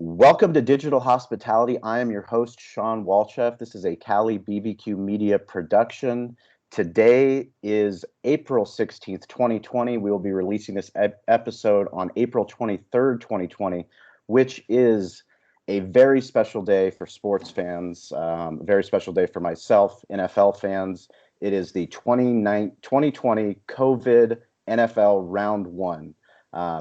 Welcome to Digital Hospitality. I am your host, Sean Walchef. This is a Cali BBQ Media production. Today is April 16th, 2020. We will be releasing this episode on April 23rd, 2020, which is a very special day for sports fans, a very special day for myself, NFL fans. It is the 2020 COVID NFL Round 1.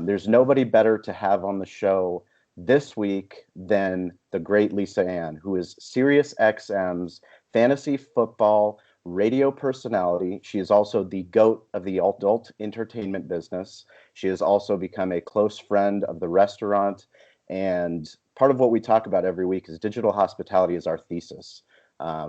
There's nobody better to have on the show this week than the great Lisa Ann, who is SiriusXM's fantasy football radio personality. She is also the GOAT of the adult entertainment business. She has also become a close friend of the restaurant. And part of what we talk about every week is digital hospitality is our thesis.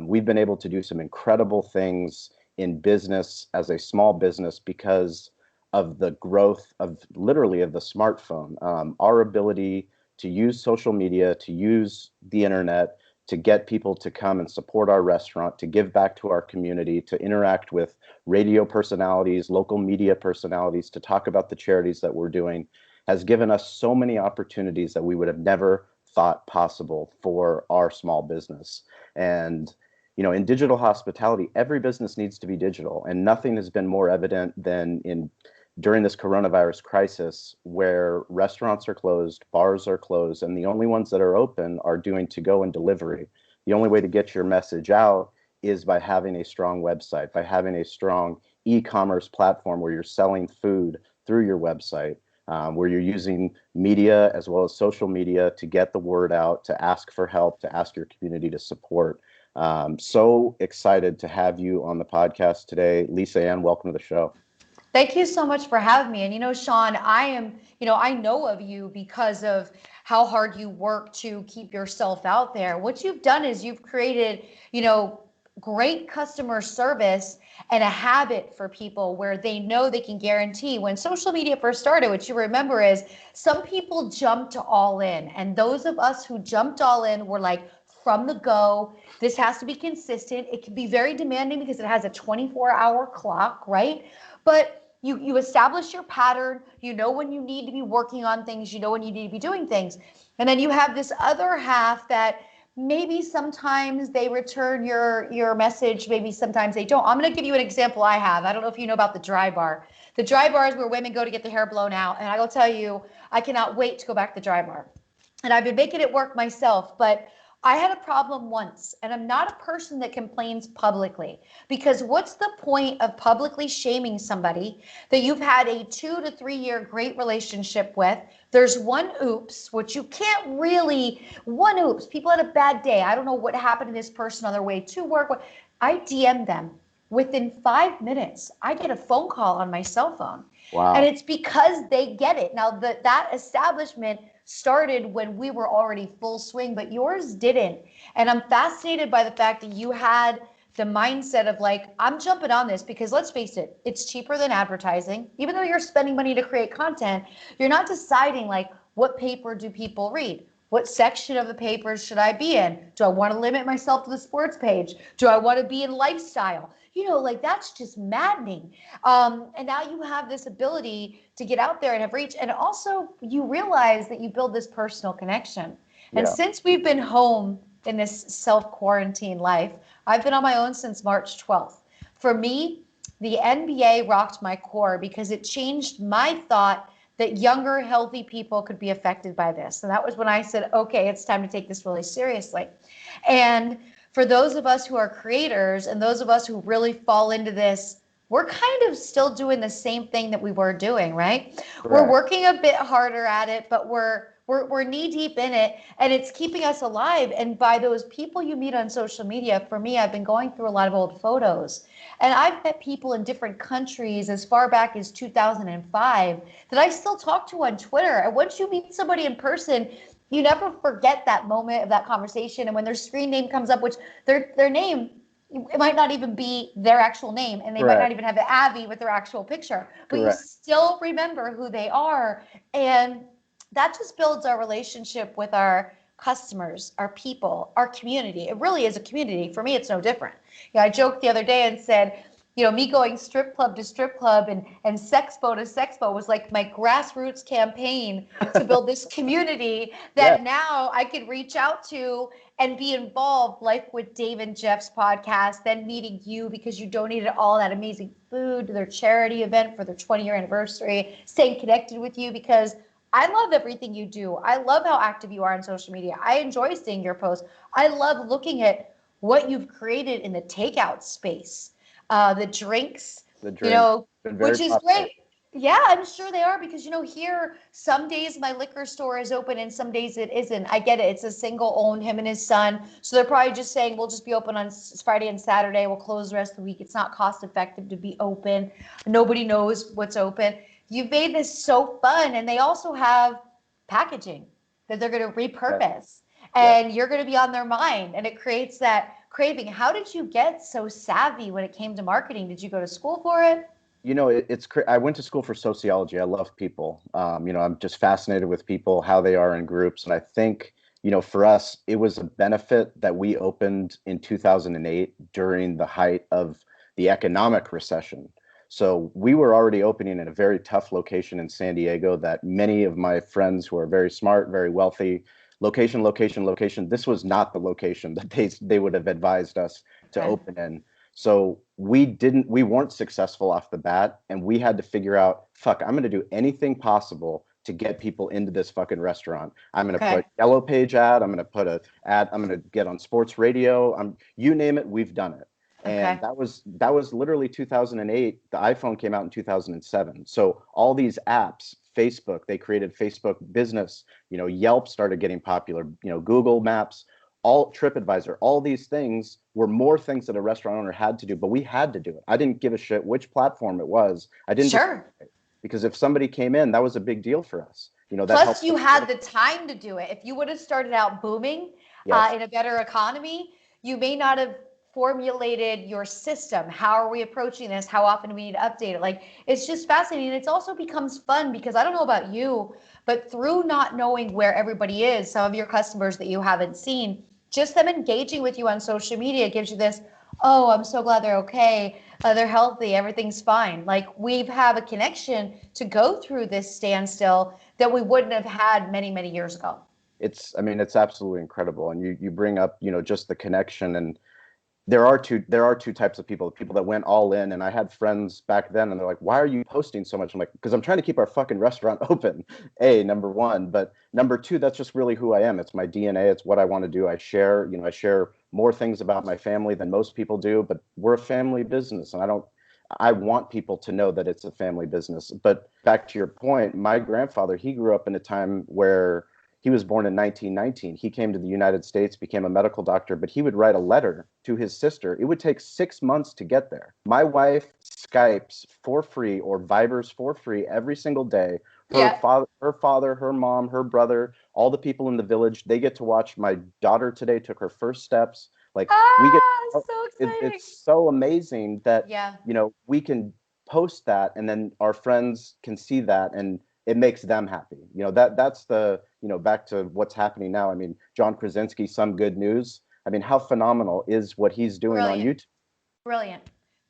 We've been able to do some incredible things in business as a small business because of the growth of literally of the smartphone. Our ability to use social media, to use the internet, to get people to come and support our restaurant, to give back to our community, to interact with radio personalities, local media personalities, to talk about the charities that we're doing, has given us so many opportunities that we would have never thought possible for our small business. And in digital hospitality, every business needs to be digital, and nothing has been more evident than during this coronavirus crisis, where restaurants are closed, bars are closed, and the only ones that are open are doing to-go and delivery. The only way to get your message out is by having a strong website, by having a strong e-commerce platform where you're selling food through your website, where you're using media as well as social media to get the word out, to ask for help, to ask your community to support. So excited to have you on the podcast today. Lisa Ann, welcome to the show. Thank you so much for having me. And, Sean, I know of you because of how hard you work to keep yourself out there. What you've done is you've created, great customer service and a habit for people where they know they can guarantee. When social media first started, what you remember is some people jumped all in. And those of us who jumped all in were like, from the go, this has to be consistent. It can be very demanding because it has a 24-hour clock, right? But you establish your pattern, when you need to be working on things, when you need to be doing things. And then you have this other half that maybe sometimes they return your message, maybe sometimes they don't. I'm going to give you an example I have. I don't know if you know about the dry bar. The dry bar is where women go to get their hair blown out. And I will tell you, I cannot wait to go back to the dry bar. And I've been making it work myself, but I had a problem once, and I'm not a person that complains publicly, because what's the point of publicly shaming somebody that you've had a 2 to 3 year great relationship with? There's one oops, which you can't really, one oops, people had a bad day. I don't know what happened to this person on their way to work. I DM them. Within 5 minutes, I get a phone call on my cell phone. Wow. And it's because they get it. Now, that establishment started when we were already full swing, but yours didn't. And I'm fascinated by the fact that you had the mindset of like, I'm jumping on this because let's face it, it's cheaper than advertising. Even though you're spending money to create content, you're not deciding like, what paper do people read? What section of the papers should I be in? Do I want to limit myself to the sports page? Do I want to be in lifestyle? That's just maddening. And now you have this ability to get out there and have reach. And also you realize that you build this personal connection. And since we've been home in this self-quarantine life, I've been on my own since March 12th. For me, the NBA rocked my core because it changed my thought that younger, healthy people could be affected by this. And that was when I said, okay, it's time to take this really seriously. And for those of us who are creators and those of us who really fall into this, we're kind of still doing the same thing that we were doing, right? We're working a bit harder at it, but we're knee deep in it, and it's keeping us alive. And by those people you meet on social media, for me, I've been going through a lot of old photos, and I've met people in different countries as far back as 2005 that I still talk to on Twitter. And once you meet somebody in person, you never forget that moment of that conversation. And when their screen name comes up, which their name, it might not even be their actual name, and they might not even have the Abby with their actual picture, but you still remember who they are. And that just builds our relationship with our customers, our people, our community. It really is a community. For me, it's no different. I joked the other day and said, me going strip club to strip club and sexpo to sexpo was like my grassroots campaign to build this community Yeah. that now I could reach out to and be involved, like with Dave and Jeff's podcast, then meeting you because you donated all that amazing food to their charity event for their 20-year anniversary, staying connected with you because I love everything you do. I love how active you are on social media. I enjoy seeing your posts. I love looking at what you've created in the takeout space, the drinks, The drinks been very which is popular. great. Yeah, I'm sure they are because, here, some days my liquor store is open and some days it isn't. I get it. It's a single owned, him and his son. So they're probably just saying, we'll just be open on Friday and Saturday. We'll close the rest of the week. It's not cost effective to be open. Nobody knows what's open. You've made this so fun. And they also have packaging that they're going to Yeah. repurpose. Yeah. And you're going to be on their mind. And it creates that craving. How did you get so savvy when it came to marketing? Did you go to school for it? I went to school for sociology. I love people. I'm just fascinated with people, how they are in groups. And I think, for us, it was a benefit that we opened in 2008 during the height of the economic recession. So we were already opening in a very tough location in San Diego that many of my friends who are very smart, very wealthy, location, location, location. This was not the location that they would have advised us to Okay. open in. So we weren't successful off the bat, and we had to figure out, fuck, I'm going to do anything possible to get people into this fucking restaurant. I'm going to Okay. put yellow page ad. I'm going to put a ad. I'm going to get on sports radio. You name it, we've done it. And Okay. that was literally 2008. The iPhone came out in 2007. So all these apps, Facebook, they created Facebook Business. Yelp started getting popular. Google Maps, all TripAdvisor, all these things were more things that a restaurant owner had to do, but we had to do it. I didn't give a shit which platform it was. I didn't Sure. because if somebody came in, that was a big deal for us. That Plus, helped you us. had the time to do it. If you would have started out booming Yes. in a better economy, you may not have formulated your system. How are we approaching this? How often do we need to update it? Like, it's just fascinating. It also becomes fun because I don't know about you, but through not knowing where everybody is, some of your customers that you haven't seen, just them engaging with you on social media gives you this, oh, I'm so glad they're okay. They're healthy. Everything's fine. Like, we have a connection to go through this standstill that we wouldn't have had many, many years ago. It's absolutely incredible. And you bring up, just the connection. And there are two types of people that went all in. And I had friends back then and they're like, why are you posting so much? I'm like, because I'm trying to keep our fucking restaurant open. Number one, but number two, that's just really who I am. It's my DNA. It's what I want to do. I share more things about my family than most people do, but we're a family business. And I want people to know that it's a family business. But back to your point, my grandfather, he grew up in a time where he was born in 1919. He came to the United States, became a medical doctor, but he would write a letter to his sister. It would take 6 months to get there. My wife Skypes for free or Vibers for free every single day. Yeah. Her father, her mom, her brother, all the people in the village, they get to watch. My daughter today took her first steps. Like we get, So exciting. it's so amazing that, Yeah. we can post that and then our friends can see that and it makes them happy. That's the, back to what's happening now. I mean, John Krasinski, Some Good News. I mean, how phenomenal is what he's doing on Brilliant. YouTube? Brilliant.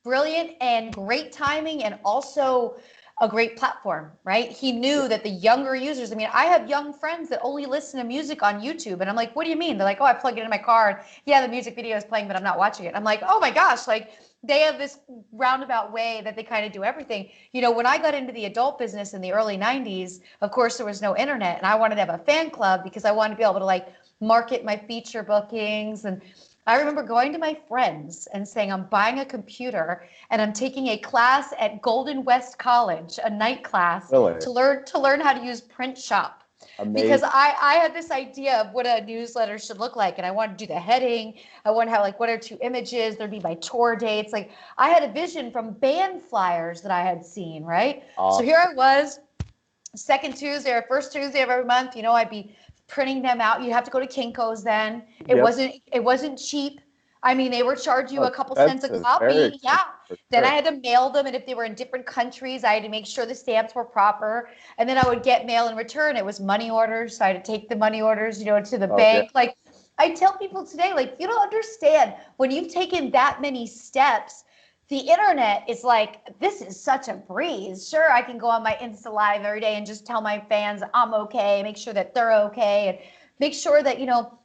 Brilliant and great timing and also a great platform, right? He Yeah. knew that the younger users, I mean, I have young friends that only listen to music on YouTube. And I'm like, what do you mean? They're like, oh, I plug it in my car. And yeah, the music video is playing, but I'm not watching it. I'm like, oh my gosh, like they have this roundabout way that they kind of do everything. When I got into the adult business in the early 90s, of course, there was no internet. And I wanted to have a fan club because I wanted to be able to like market my feature bookings. And I remember going to my friends and saying, I'm buying a computer and I'm taking a class at Golden West College, a night class, Really to learn how to use print shop. Because amazing. I had this idea of what a newsletter should look like. And I wanted to do the heading. I wanted to have like one or two images. There'd be my tour dates. Like I had a vision from band flyers that I had seen, right? So here Awesome. I was, second Tuesday or first Tuesday of every month, I'd be printing them out. You'd have to go to Kinko's then. It Yep. wasn't it wasn't cheap. I mean, they were charging you Oh, a couple cents a expensive, very copy. Yeah. expensive for Then I sure. had to mail them, and if they were in different countries, I had to make sure the stamps were proper. And then I would get mail in return. It was money orders, so I had to take the money orders, to the Oh yeah. bank. Like I tell people today, like you don't understand when you've taken that many steps the internet is like, this is such a breeze. Sure, I can go on my Insta Live every day and just tell my fans I'm okay, make sure that they're okay, and make sure that,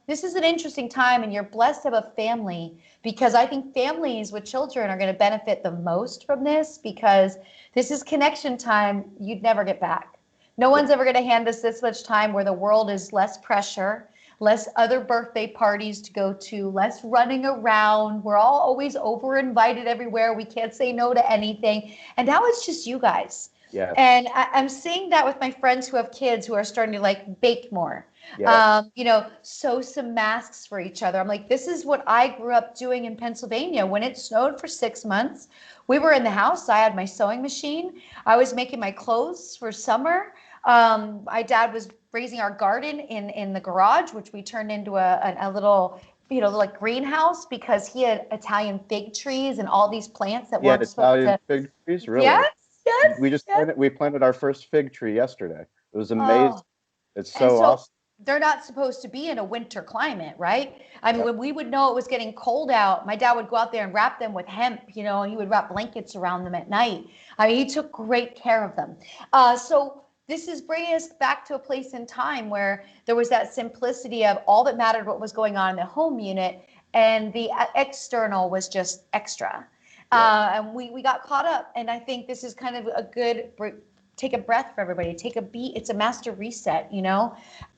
this is an interesting time and you're blessed to have a family, because I think families with children are going to benefit the most from this, because this is connection time you'd never get back. No one's ever going to hand us this much time where the world is less pressure, less other birthday parties to go to, less running around. We're all always over invited everywhere. We can't say no to anything. And now it's just you guys. Yes. And I'm seeing that with my friends who have kids who are starting to like bake more. Yes. Sew some masks for each other. I'm like, this is what I grew up doing in Pennsylvania. When it snowed for 6 months, we were in the house. I had my sewing machine. I was making my clothes for summer. My dad was raising our garden in the garage, which we turned into a little, like greenhouse, because he had Italian fig trees and all these plants that You had weren't supposed Italian to. fig trees, really? Yes, yes, We just yes. planted our first fig tree yesterday. It was amazing. Oh, It's and so so awesome. they're not supposed to be in a winter climate, right? I mean, Yep. when we would know it was getting cold out, my dad would go out there and wrap them with hemp, and he would wrap blankets around them at night. I mean, he took great care of them. So this is bringing us back to a place in time where there was that simplicity of all that mattered what was going on in the home unit, and the external was just extra. Yep. And we got caught up. And I think this is kind of a good take a breath for everybody, take a beat. It's a master reset.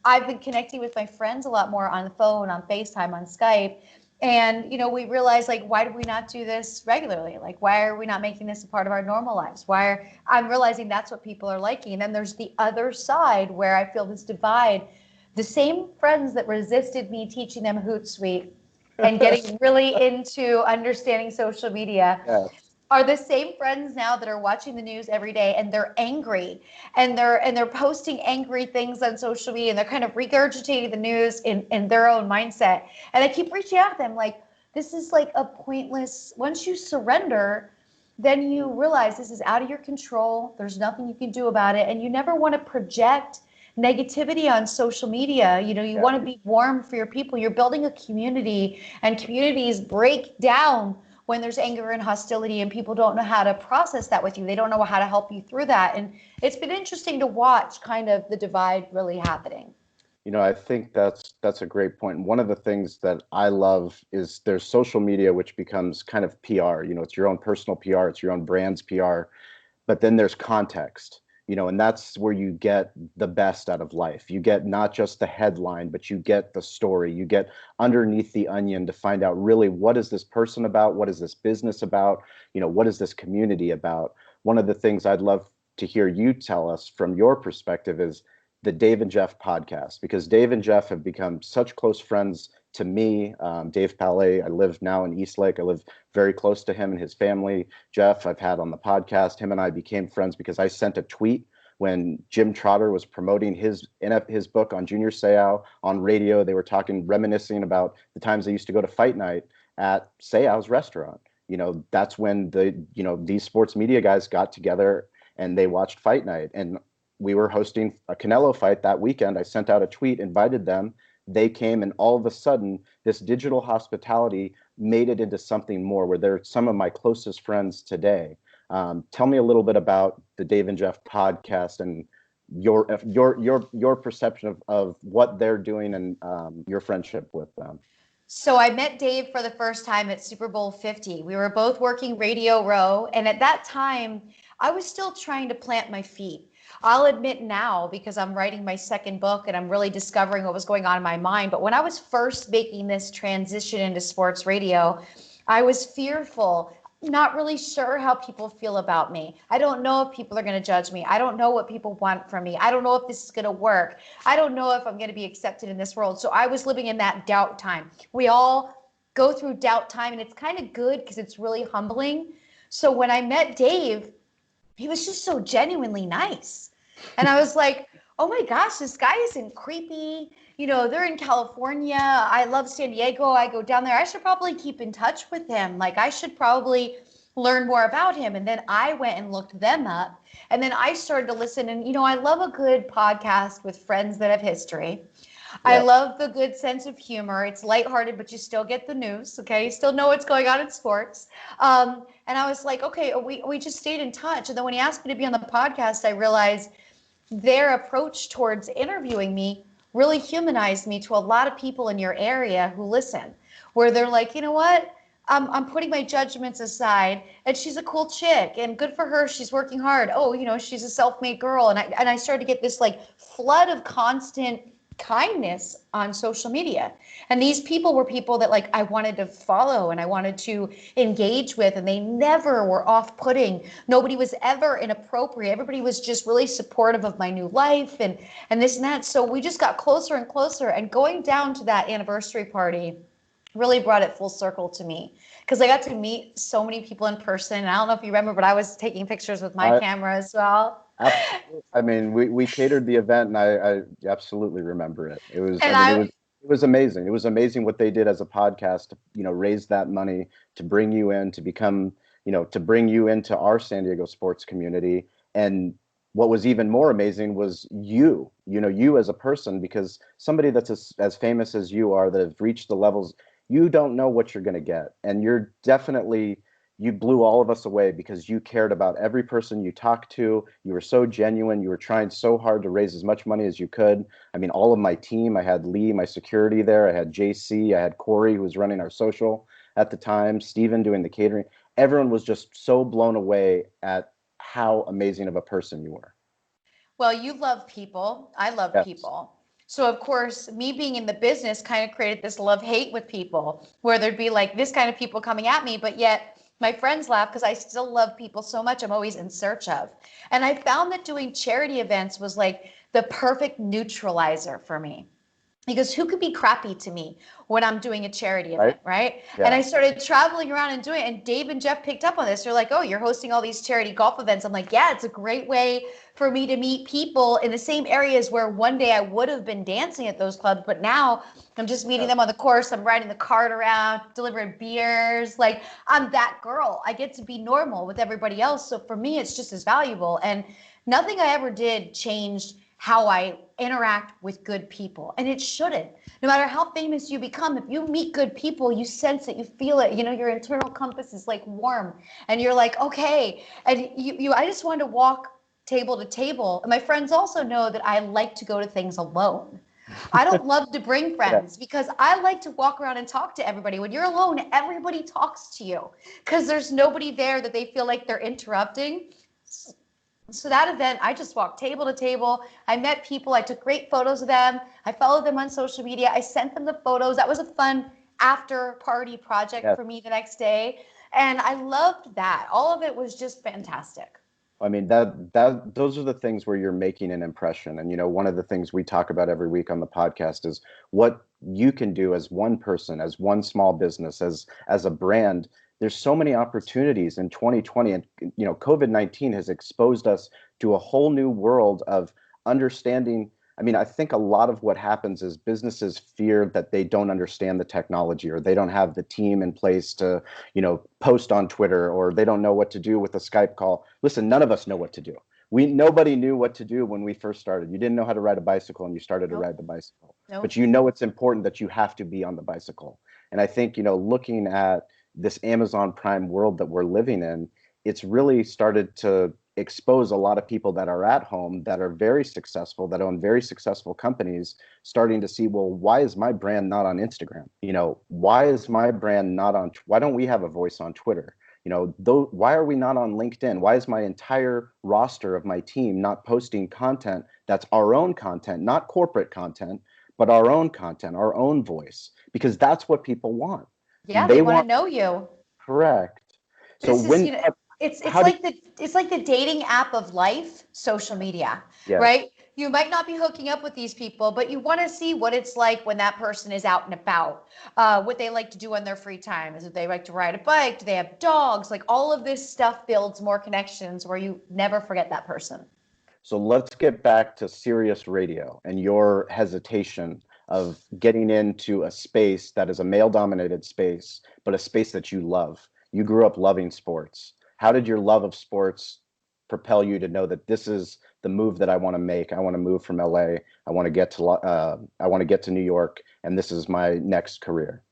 I've been connecting with my friends a lot more on the phone, on FaceTime, on Skype. And, we realized, like, why do we not do this regularly? Like, why are we not making this a part of our normal lives? I'm realizing that's what people are liking. And then there's the other side where I feel this divide. The same friends that resisted me teaching them Hootsuite and getting really into understanding social media Yes. are the same friends now that are watching the news every day, and they're angry, and they're posting angry things on social media, and they're kind of regurgitating the news in their own mindset. And I keep reaching out to them like, this is like a pointless, once you surrender, then you realize this is out of your control. There's nothing you can do about it. And you never want to project negativity on social media. You Yeah. want to be warm for your people. You're building a community, and communities break down when there's anger and hostility, and people don't know how to process that with you. They don't know how to help you through that. And it's been interesting to watch kind of the divide really happening. I think that's a great point. And one of the things that I love is there's social media, which becomes kind of PR. It's your own personal PR, it's your own brand's PR, but then there's context. And that's where you get the best out of life. You get not just the headline, but you get the story. You get underneath the onion to find out really, what is this person about? What is this business about? What is this community about? One of the things I'd love to hear you tell us from your perspective is the Dave and Jeff podcast, because Dave and Jeff have become such close friends to me. Dave Palais, I live now in Eastlake. I live very close to him and his family. Jeff, I've had on the podcast. Him and I became friends because I sent a tweet when Jim Trotter was promoting his book on Junior Seau on radio. They were reminiscing about the times they used to go to fight night at Seau's restaurant. That's when these sports media guys got together and they watched fight night. And we were hosting a Canelo fight that weekend. I sent out a tweet, invited them. They came, and all of a sudden, this digital hospitality made it into something more, where they're some of my closest friends today. Tell me a little bit about the Dave and Jeff podcast and your perception of what they're doing and your friendship with them. So I met Dave for the first time at Super Bowl 50. We were both working Radio Row, and at that time, I was still trying to plant my feet. I'll admit now, because I'm writing my second book and I'm really discovering what was going on in my mind. But when I was first making this transition into sports radio, I was fearful, not really sure how people feel about me. I don't know if people are going to judge me. I don't know what people want from me. I don't know if this is going to work. I don't know if I'm going to be accepted in this world. So I was living in that doubt time. We all go through doubt time, and it's kind of good because it's really humbling. So when I met Dave, he was just so genuinely nice. And I was like, oh my gosh, this guy isn't creepy. They're in California. I love San Diego. I go down there. I should probably keep in touch with him. Like, I should probably learn more about him. And then I went and looked them up. And then I started to listen. And, I love a good podcast with friends that have history. I Yeah. love the good sense of humor. It's lighthearted, but you still get the news. Okay, you still know what's going on in sports. And I was like, okay, we just stayed in touch. And then when he asked me to be on the podcast, I realized their approach towards interviewing me really humanized me to a lot of people in your area who listen, where they're like, you know what? I'm putting my judgments aside, and she's a cool chick, and good for her. She's working hard. Oh, she's a self-made girl, and I started to get this like flood of constant kindness on social media. And these people were people that like I wanted to follow and I wanted to engage with, and they never were off-putting. Nobody was ever inappropriate. Everybody was just really supportive of my new life and this and that. So we just got closer and closer, and going down to that anniversary party really brought it full circle to me because I got to meet so many people in person. And I don't know if you remember, but I was taking pictures with my I camera as well. absolutely. I mean, we catered the event, and I absolutely remember it. It was, I And mean, I it was amazing. It was amazing what they did as a podcast to, raise that money to bring you in, to become, to bring you into our San Diego sports community. And what was even more amazing was you as a person, because somebody that's as famous as you are, that have reached the levels, you don't know what you're going to get. And you blew all of us away because you cared about every person you talked to. You were so genuine. You were trying so hard to raise as much money as you could. I mean, all of my team, I had Lee, my security there. I had JC. I had Corey, who was running our social at the time, Steven doing the catering. Everyone was just so blown away at how amazing of a person you were. Well, you love people. I love Yes. people. So, of course, me being in the business kind of created this love hate with people where there'd be like this kind of people coming at me, but yet my friends laugh because I still love people so much. I'm always in search of. And I found that doing charity events was like the perfect neutralizer for me because who could be crappy to me when I'm doing a charity Right? event, right? And Yeah. I started traveling around and doing it. And Dave and Jeff picked up on this. They're like, oh, you're hosting all these charity golf events. I'm like, yeah, it's a great way for me to meet people in the same areas where one day I would have been dancing at those clubs, but now I'm just meeting Yeah. them on the course. I'm riding the cart around, delivering beers. Like I'm that girl. I get to be normal with everybody else. So for me, it's just as valuable. And nothing I ever did changed how I interact with good people. And it shouldn't. No matter how famous you become, if you meet good people, you sense it, you feel it. Your internal compass is like warm. And you're like, okay. And I just wanted to walk table to table. And my friends also know that I like to go to things alone. I don't love to bring Yeah. friends because I like to walk around and talk to everybody. When you're alone, everybody talks to you because there's nobody there that they feel like they're interrupting. So that event, I just walked table to table. I met people. I took great photos of them. I followed them on social media. I sent them the photos. That was a fun after party project Yeah. for me the next day. And I loved that. All of it was just fantastic. I mean, that those are the things where you're making an impression. And one of the things we talk about every week on the podcast is what you can do as one person, as one small business, as a brand. There's so many opportunities in 2020, and COVID-19 has exposed us to a whole new world of understanding. I mean, I think a lot of what happens is businesses fear that they don't understand the technology, or they don't have the team in place to post on Twitter, or they don't know what to do with a Skype call. Listen, none of us know what to do. Nobody knew what to do when we first started. You didn't know how to ride a bicycle, and you started to Nope. ride the bicycle. But Nope. it's important that you have to be on the bicycle. And I think, looking at this Amazon Prime world that we're living in, it's really started to expose a lot of people that are at home, that are very successful, that own very successful companies, starting to see, well, why is my brand not on Instagram? Why is my brand not on, why don't we have a voice on Twitter? Why are we not on LinkedIn? Why is my entire roster of my team not posting content that's our own content, not corporate content, but our own content, our own voice? Because that's what people want. Yeah, they They want to want, know you. correct. So This is, how do you, it's like the dating app of life, social media, yes. right? You might not be hooking up with these people, but you want to see what it's like when that person is out and about, what they like to do on their free time. Is it they like to ride a bike? Do they have dogs? Like all of this stuff builds more connections where you never forget that person. So let's get back to Sirius Radio and your hesitation of getting into a space that is a male dominated space, but a space that you love. You grew up loving sports. How did your love of sports propel you to know that this is the move that I want to make? I want to move from LA. I want to get to New York, and this is my next career.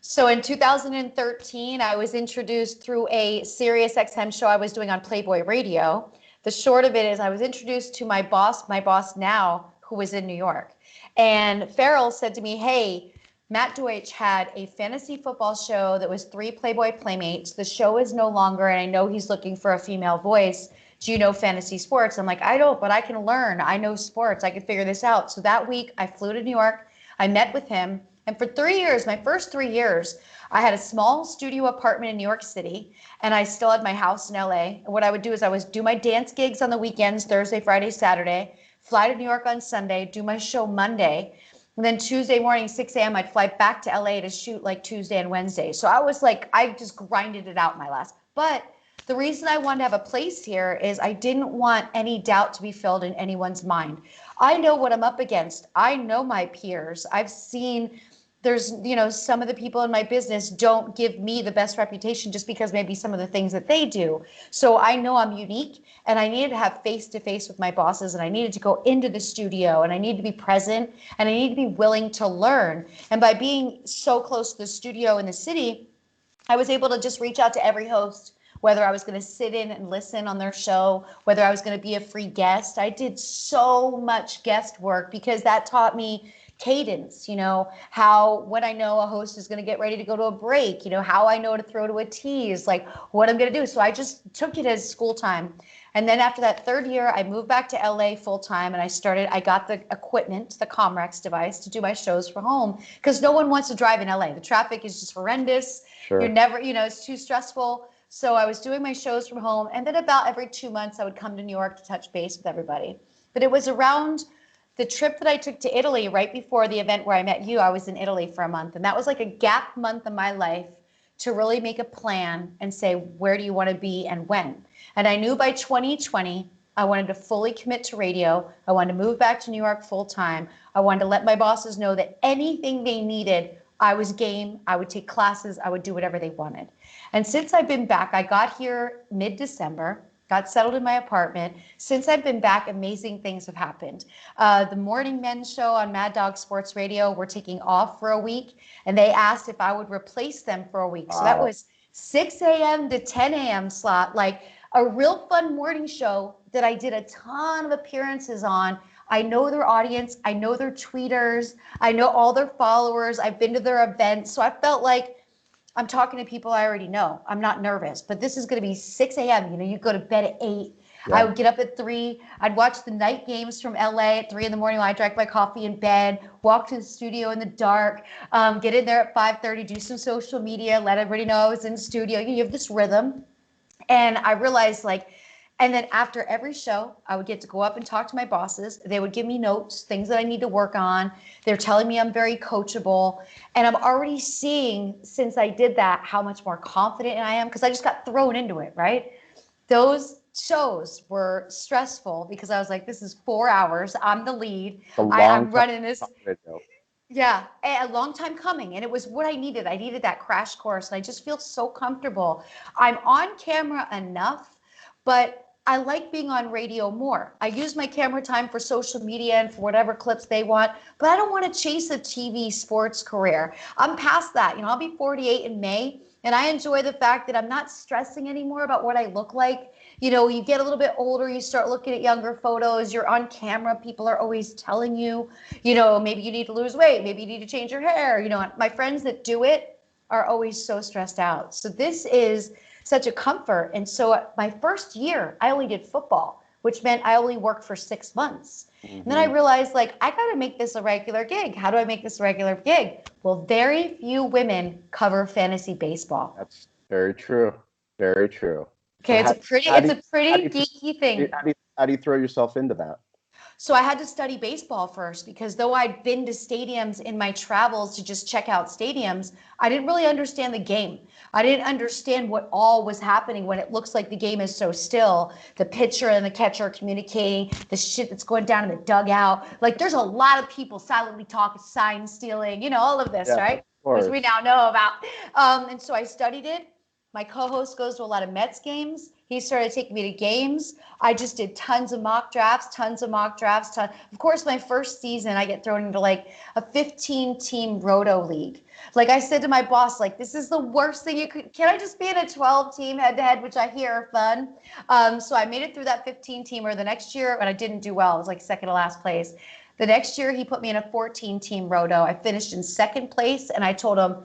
So in 2013, I was introduced through a Sirius XM show I was doing on Playboy Radio. The short of it is I was introduced to my boss now, who was in New York. And Farrell said to me, hey, Matt Deutsch had a fantasy football show that was 3 Playboy Playmates. The show is no longer, and I know he's looking for a female voice. Do you know fantasy sports? I'm like, I don't, but I can learn. I know sports. I can figure this out. So that week I flew to New York. I met with him. And for 3 years, my first 3 years, I had a small studio apartment in New York City, and I still had my house in LA. And what I would do is I would do my dance gigs on the weekends, Thursday, Friday, Saturday, fly to New York on Sunday, do my show Monday. And then Tuesday morning, 6 a.m., I'd fly back to LA to shoot like Tuesday and Wednesday. So I was like, I just grinded it out my last. But the reason I wanted to have a place here is I didn't want any doubt to be filled in anyone's mind. I know what I'm up against. I know my peers. I've seen there's, some of the people in my business don't give me the best reputation just because maybe some of the things that they do. So I know I'm unique, and I needed to have face-to-face with my bosses, and I needed to go into the studio, and I needed to be present, and I needed to be willing to learn. And by being so close to the studio in the city, I was able to just reach out to every host, whether I was going to sit in and listen on their show, whether I was going to be a free guest. I did so much guest work because that taught me cadence, how when I know a host is going to get ready to go to a break, how I know to throw to a tease, like what I'm going to do. So I just took it as school time. And then after that 3rd year, I moved back to LA full time, and I got the equipment, the Comrex device, to do my shows from home, because no one wants to drive in LA. The traffic is just horrendous. Sure. You're never, it's too stressful. So I was doing my shows from home, and then about every 2 months I would come to New York to touch base with everybody. But it was around the trip that I took to Italy right before the event where I met you. I was in Italy for a month, and that was like a gap month in my life to really make a plan and say, where do you want to be and when? And I knew by 2020, I wanted to fully commit to radio. I wanted to move back to New York full time. I wanted to let my bosses know that anything they needed, I was game. I would take classes. I would do whatever they wanted. And since I've been back, I got here mid-December, got settled in my apartment. Since I've been back, amazing things have happened. The Morning Men show on Mad Dog Sports Radio, we're taking off for a week, and they asked if I would replace them for a week. Wow. So that was 6 a.m. to 10 a.m. slot, like a real fun morning show that I did a ton of appearances on. I know their audience. I know their tweeters. I know all their followers. I've been to their events. So I felt like I'm talking to people I already know. I'm not nervous, but this is going to be 6 a.m. You go to bed at 8. Yeah. I would get up at 3. I'd watch the night games from LA at 3 in the morning while I drank my coffee in bed, walk to the studio in the dark, get in there at 5:30, do some social media, let everybody know I was in the studio. You have this rhythm. And I realized and then after every show, I would get to go up and talk to my bosses. They would give me notes, things that I need to work on. They're telling me I'm very coachable. And I'm already seeing, since I did that, how much more confident I am, because I just got thrown into it, right? Those shows were stressful because I was like, this is 4 hours. I'm the lead. I'm running this. Yeah, a long time coming. And it was what I needed. I needed that crash course. And I just feel so comfortable. I'm on camera enough, but I like being on radio more. I use my camera time for social media and for whatever clips they want, but I don't want to chase a TV sports career. I'm past that. I'll be 48 in May, and I enjoy the fact that I'm not stressing anymore about what I look like. You get a little bit older, you start looking at younger photos, you're on camera, people are always telling you, maybe you need to lose weight, maybe you need to change your hair. My friends that do it are always so stressed out. So this is such a comfort. And so my first year, I only did football, which meant I only worked for 6 months. Mm-hmm. And then I realized, I got to make this a regular gig. How do I make this a regular gig? Well, very few women cover fantasy baseball. That's very true. Very true. Okay, so it's a pretty geeky thing. How do you throw yourself into that? So I had to study baseball first, because though I'd been to stadiums in my travels to just check out stadiums, I didn't really understand the game. I didn't understand what all was happening when it looks like the game is so still. The pitcher and the catcher are communicating, the shit that's going down in the dugout. There's a lot of people silently talking, sign stealing, all of this, right? Which we now know about. And so I studied it. My co-host goes to a lot of Mets games. He started taking me to games. I just did tons of mock drafts, Of course, my first season, I get thrown into like a 15-team roto league. Like I said to my boss, like, this is the worst thing you could, can I just be in a 12-team head-to-head, which I hear are fun. So I made it through that 15-teamer the next year, but I didn't do well. I was like second to last place. The next year, he put me in a 14-team roto. I finished in second place, and I told him,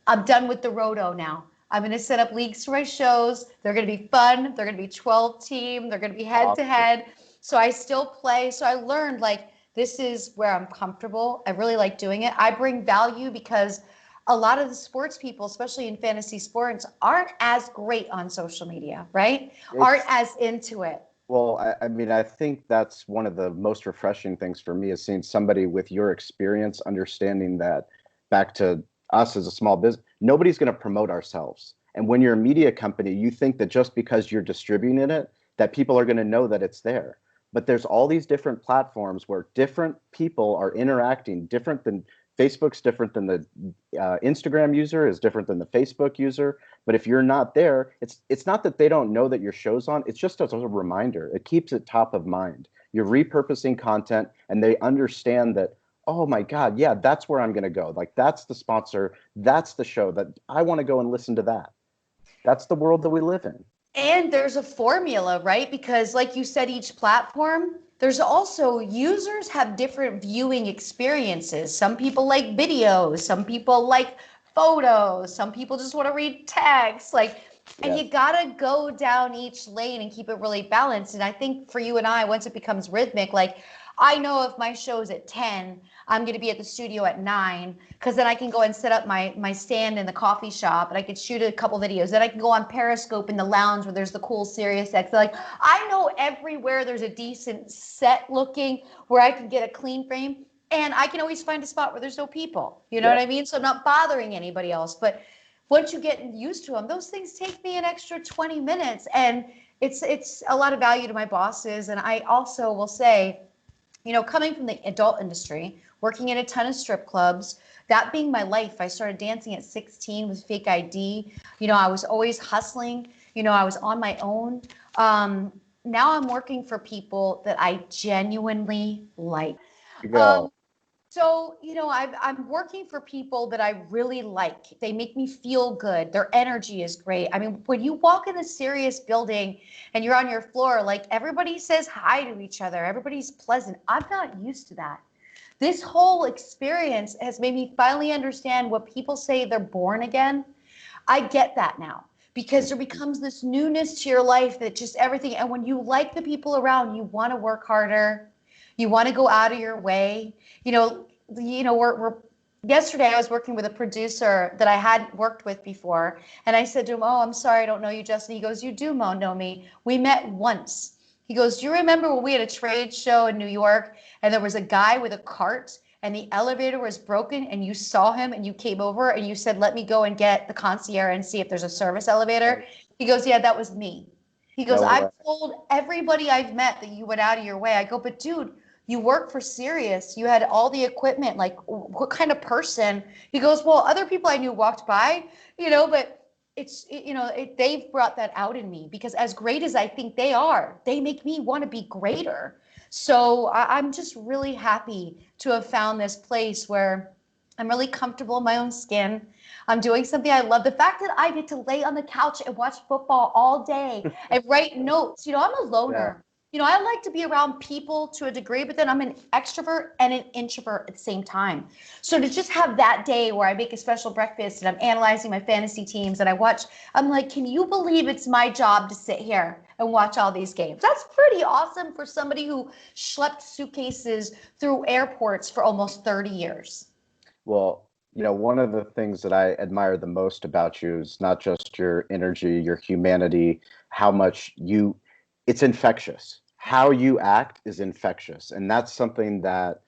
I'm done with the roto now. I'm going to set up leagues for my shows. They're going to be fun. They're going to be 12-team. They're going to be head-to-head. So I still play. So I learned, like, this is where I'm comfortable. I really like doing it. I bring value because a lot of the sports people, especially in fantasy sports, aren't as great on social media, right? Aren't as into it. Well, I mean, I think that's one of the most refreshing things for me is seeing somebody with your experience, understanding that back to us as a small business, nobody's going to promote ourselves. And when you're a media company, you think that just because you're distributing it, that people are going to know that it's there. But there's all these different platforms where different people are interacting, different than Facebook's different than the Instagram user is different than the Facebook user. But if you're not there, it's not that they don't know that your show's on. It's just as a reminder. It keeps it top of mind. You're repurposing content, and they understand that, oh my God, yeah, that's where I'm going to go. Like, that's the sponsor. That's the show that I want to go and listen to that. That's the world that we live in. And there's a formula, right? Because like you said, each platform, there's also users have different viewing experiences. Some people like videos, some people like photos, some people just want to read text. Like, and you gotta go down each lane and keep it really balanced. And I think for you and I, once it becomes rhythmic, like I know if my show's at 10, I'm going to be at the studio at 9, because then I can go and set up my stand in the coffee shop and I can shoot a couple videos. Then I can go on Periscope in the lounge where there's the cool Sirius X. Like, I know everywhere there's a decent set looking where I can get a clean frame, and I can always find a spot where there's no people. You know what I mean? So I'm not bothering anybody else. But once you get used to them, those things take me an extra 20 minutes. And it's a lot of value to my bosses. And I also will say, you know, coming from the adult industry, working in a ton of strip clubs, that being my life, I started dancing at 16 with fake ID. You know, I was always hustling. You know, I was on my own. Now I'm working for people that I genuinely like. You Um, go. so, you know, I'm working for people that I really like. They make me feel good. Their energy is great. I mean, when you walk in a serious building and you're on your floor, like everybody says hi to each other, everybody's pleasant. I'm not used to that. This whole experience has made me finally understand what people say they're born again. I get that now because there becomes this newness to your life that just everything. And when you like the people around, you want to work harder. You want to go out of your way. We're yesterday I was working with a producer that I hadn't worked with before. And I said to him, "Oh, I'm sorry, I don't know you, Justin." He goes, "You do know me. We met once." He goes, "Do you remember when we had a trade show in New York and there was a guy with a cart and the elevator was broken and you saw him and you came over and you said, 'Let me go and get the concierge and see if there's a service elevator'?" He goes, "Yeah, that was me." He goes, No "I've way. told everybody I've met that you went out of your way." I go, "But dude, you work for Sirius. You had all the equipment. Like, what kind of person?" He goes, "Well, other people I knew walked by, but they've brought that out in me because as great as I think they are, they make me want to be greater." So I'm just really happy to have found this place where I'm really comfortable in my own skin. I'm doing something I love. The fact that I get to lay on the couch and watch football all day and write notes. I'm a Yeah. loner. I like to be around people to a degree, but then I'm an extrovert and an introvert at the same time. So to just have that day where I make a special breakfast and I'm analyzing my fantasy teams and I'm like, can you believe it's my job to sit here and watch all these games? That's pretty awesome for somebody who schlepped suitcases through airports for almost 30 years. Well, one of the things that I admire the most about you is not just your energy, your humanity, how much it's infectious. How you act is infectious. And that's something that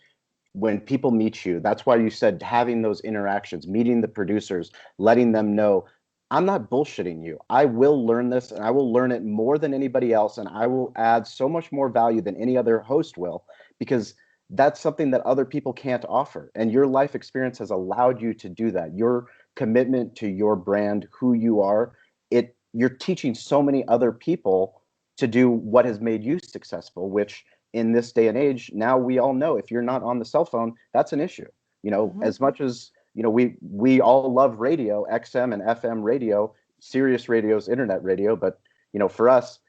when people meet you, that's why you said having those interactions, meeting the producers, letting them know, I'm not bullshitting you. I will learn this and I will learn it more than anybody else. And I will add so much more value than any other host will, because that's something that other people can't offer. And your life experience has allowed you to do that. Your commitment to your brand, who you are, it you're teaching so many other people to do what has made you successful, which in this day and age, now we all know if you're not on the cell phone, that's an issue. As much as, we all love radio, XM and FM radio, Sirius radio's internet radio, but, for us,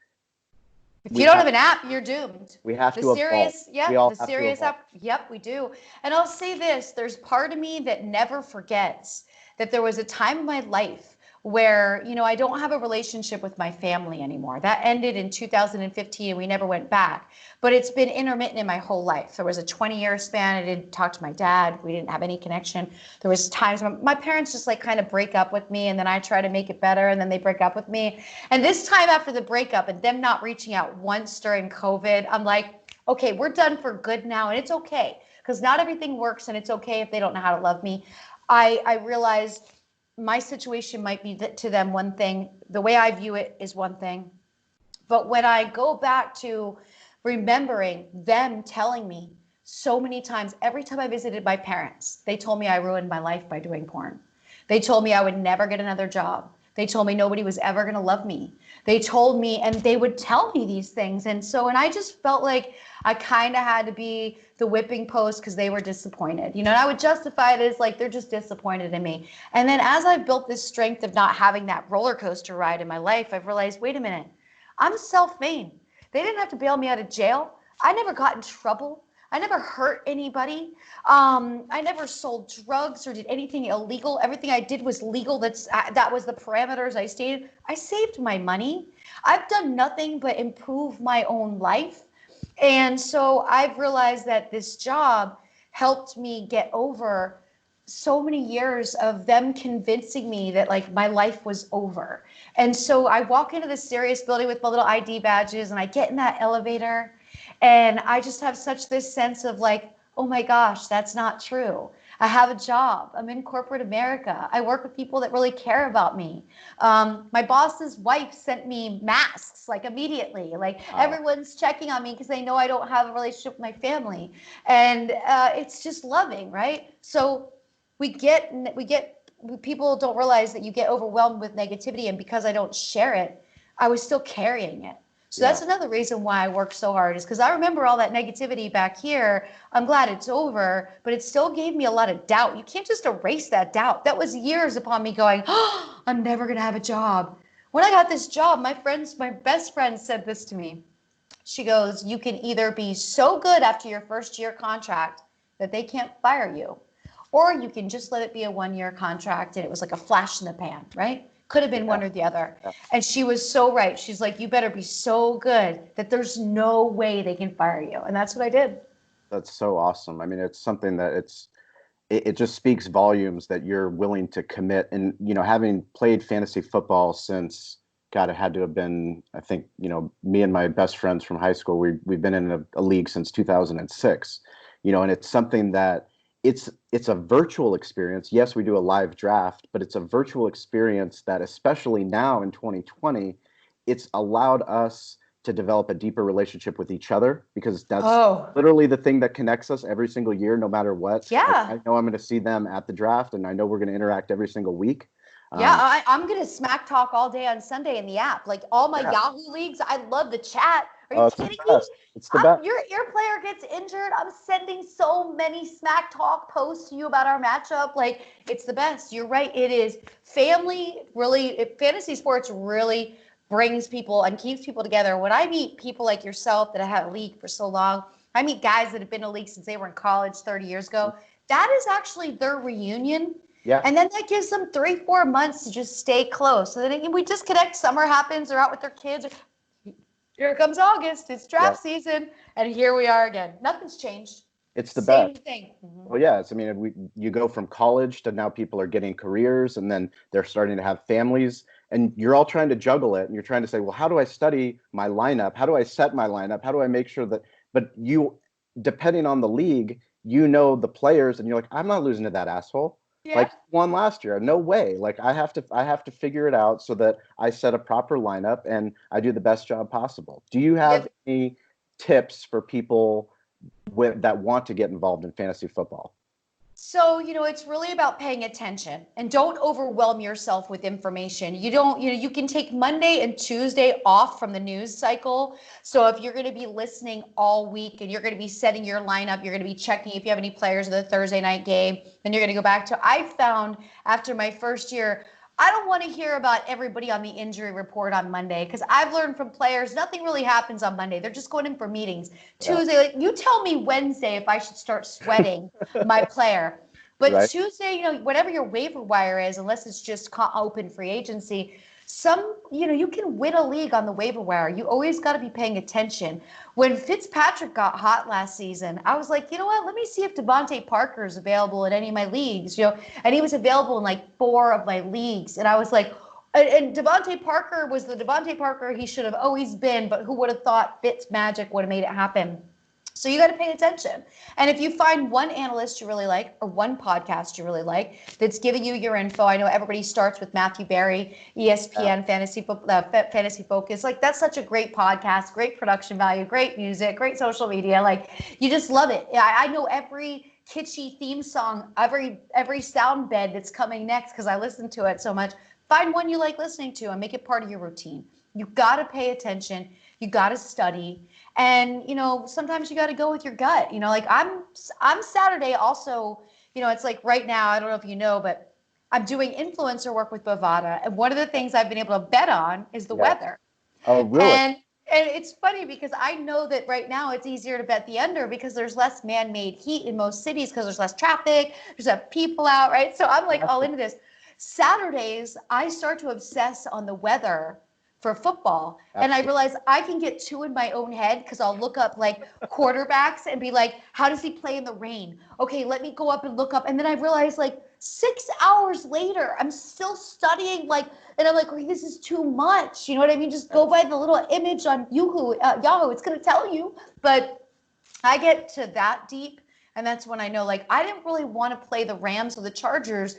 if you don't have an app, you're doomed. We have the to evolve. the Sirius app. Yep, we do. And I'll say this, there's part of me that never forgets that there was a time in my life where, I don't have a relationship with my family anymore. That ended in 2015 and we never went back. But it's been intermittent in my whole life. There was a 20-year span. I didn't talk to my dad. We didn't have any connection. There was times when my parents just kind of break up with me, and then I try to make it better, and then they break up with me. And this time after the breakup and them not reaching out once during COVID, I'm like, okay, we're done for good now. And it's okay, because not everything works, and it's okay if they don't know how to love me. I realized my situation might be to them one thing. The way I view it is one thing. But when I go back to remembering them telling me so many times, every time I visited my parents, they told me I ruined my life by doing porn. They told me I would never get another job. They told me nobody was ever going to love me. They told me, and they would tell me these things. And I just felt like I kind of had to be the whipping post because they were disappointed. And I would justify it as they're just disappointed in me. And then as I've built this strength of not having that roller coaster ride in my life, I've realized, wait a minute, I'm self-made. They didn't have to bail me out of jail. I never got in trouble. I never hurt anybody. I never sold drugs or did anything illegal. Everything I did was legal. That was the parameters I stated. I saved my money. I've done nothing but improve my own life. And so I've realized that this job helped me get over so many years of them convincing me that my life was over. And so I walk into the Sirius building with my little ID badges, and I get in that elevator, and I just have such this sense of oh my gosh, that's not true. I have a job. I'm in corporate America. I work with people that really care about me. My boss's wife sent me masks immediately. Everyone's checking on me because they know I don't have a relationship with my family. And it's just loving, right? So people don't realize that you get overwhelmed with negativity, and because I don't share it, I was still carrying it. So that's another reason why I work so hard, is because I remember all that negativity back here. I'm glad it's over, but it still gave me a lot of doubt. You can't just erase that doubt. That was years upon me going, oh, I'm never going to have a job. When I got this job, my best friend said this to me. She goes, you can either be so good after your first year contract that they can't fire you, or you can just let it be a 1-year contract, and it was like a flash in the pan, right? Could have been one or the other. And she was so right. She's like, you better be so good that there's no way they can fire you. And that's what I did. That's so awesome. I mean, it's something that it just speaks volumes that you're willing to commit. And, having played fantasy football since, God, it had to have been, I think, me and my best friends from high school, we've been in a league since 2006, and it's something that it's a virtual experience. Yes, we do a live draft, but it's a virtual experience that, especially now in 2020, it's allowed us to develop a deeper relationship with each other, because that's literally the thing that connects us every single year, no matter what. Yeah. I know I'm going to see them at the draft, and I know we're going to interact every single week. Yeah, I'm going to smack talk all day on Sunday in the app. All my Yahoo leagues, I love the chat. Are you kidding me? It's the best. Your player gets injured, I'm sending so many smack talk posts to you about our matchup. It's the best. You're right. It is. Fantasy sports really brings people and keeps people together. When I meet people like yourself that have had a league for so long, I meet guys that have been in a league since they were in college 30 years ago. That is actually their reunion. Yeah. And then that gives them 3-4 months to just stay close. So then we disconnect. Summer happens. They're out with their kids. Here comes August. It's draft season. And here we are again. Nothing's changed. It's the Same best. thing. Well, yes. I mean, you go from college to now people are getting careers, and then they're starting to have families, and you're all trying to juggle it. And you're trying to say, well, how do I study my lineup? How do I set my lineup? How do I make sure that, but depending on the league, the players, and you're like, I'm not losing to that asshole. Yeah. Won last year. No way. I have to figure it out so that I set a proper lineup and I do the best job possible. Do you have any tips for people that want to get involved in fantasy football? So, it's really about paying attention and don't overwhelm yourself with information. You can take Monday and Tuesday off from the news cycle. So if you're going to be listening all week and you're going to be setting your lineup, you're going to be checking if you have any players in the Thursday night game, then you're going to go back to, I found after my first year, I don't want to hear about everybody on the injury report on Monday because I've learned from players nothing really happens on Monday. They're just going in for meetings. Yeah. Tuesday, like you tell me Wednesday if I should start sweating my player. But Right. Tuesday, whatever your waiver wire is, unless it's just open free agency, you can win a league on the waiver wire. You always got to be paying attention. When Fitzpatrick got hot last season, I was like, you know what? Let me see if Devontae Parker is available in any of my leagues. And he was available in like 4 of my leagues, and I was like, and Devontae Parker was the Devontae Parker he should have always been, but who would have thought Fitz magic would have made it happen? So you got to pay attention. And if you find one analyst you really like or one podcast you really like that's giving you your info, I know everybody starts with Matthew Berry, ESPN Fantasy Focus. Like that's such a great podcast, great production value, great music, great social media. Like you just love it. I know every kitschy theme song, every sound bed that's coming next because I listen to it so much. Find one you like listening to and make it part of your routine. You got to pay attention. You got to study. And, sometimes you got to go with your gut. Like I'm Saturday also, it's like right now, I don't know if you know, but I'm doing influencer work with Bovada. And one of the things I've been able to bet on is the weather. Oh, really? And it's funny because I know that right now it's easier to bet the under because there's less man-made heat in most cities because there's less traffic, there's less people out, right? So I'm like all into this. Saturdays, I start to obsess on the weather for football. And I realize I can get too in my own head because I'll look up like quarterbacks and be like, how does he play in the rain? Okay, let me go up and look up. And then I realize like 6 hours later, I'm still studying and I'm like, oh, this is too much. You know what I mean? Just go by the little image on Yahoo. It's going to tell you. But I get to that deep. And that's when I know, like, I didn't really want to play the Rams or the Chargers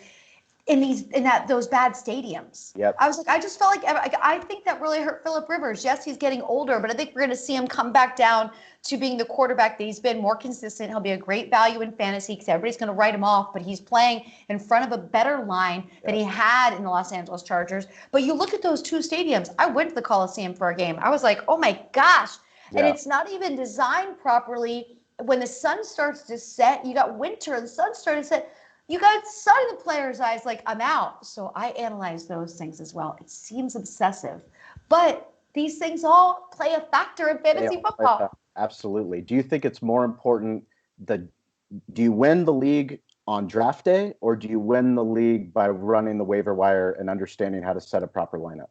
those bad stadiums. Yep. I was like, I just felt like I think that really hurt Phillip Rivers. Yes, he's getting older, but I think we're going to see him come back down to being the quarterback that he's been, more consistent. He'll be a great value in fantasy because everybody's going to write him off, but he's playing in front of a better line than he had in the Los Angeles Chargers. But you look at those 2 stadiums. I went to the Coliseum for a game. I was like, oh my gosh. Yeah. And it's not even designed properly. When the sun starts to set, you got winter, the sun started to set. You got sun in the player's eyes, like, I'm out. So I analyze those things as well. It seems obsessive, but these things all play a factor in fantasy football. Absolutely. Do you think it's more important do you win the league on draft day, or do you win the league by running the waiver wire and understanding how to set a proper lineup?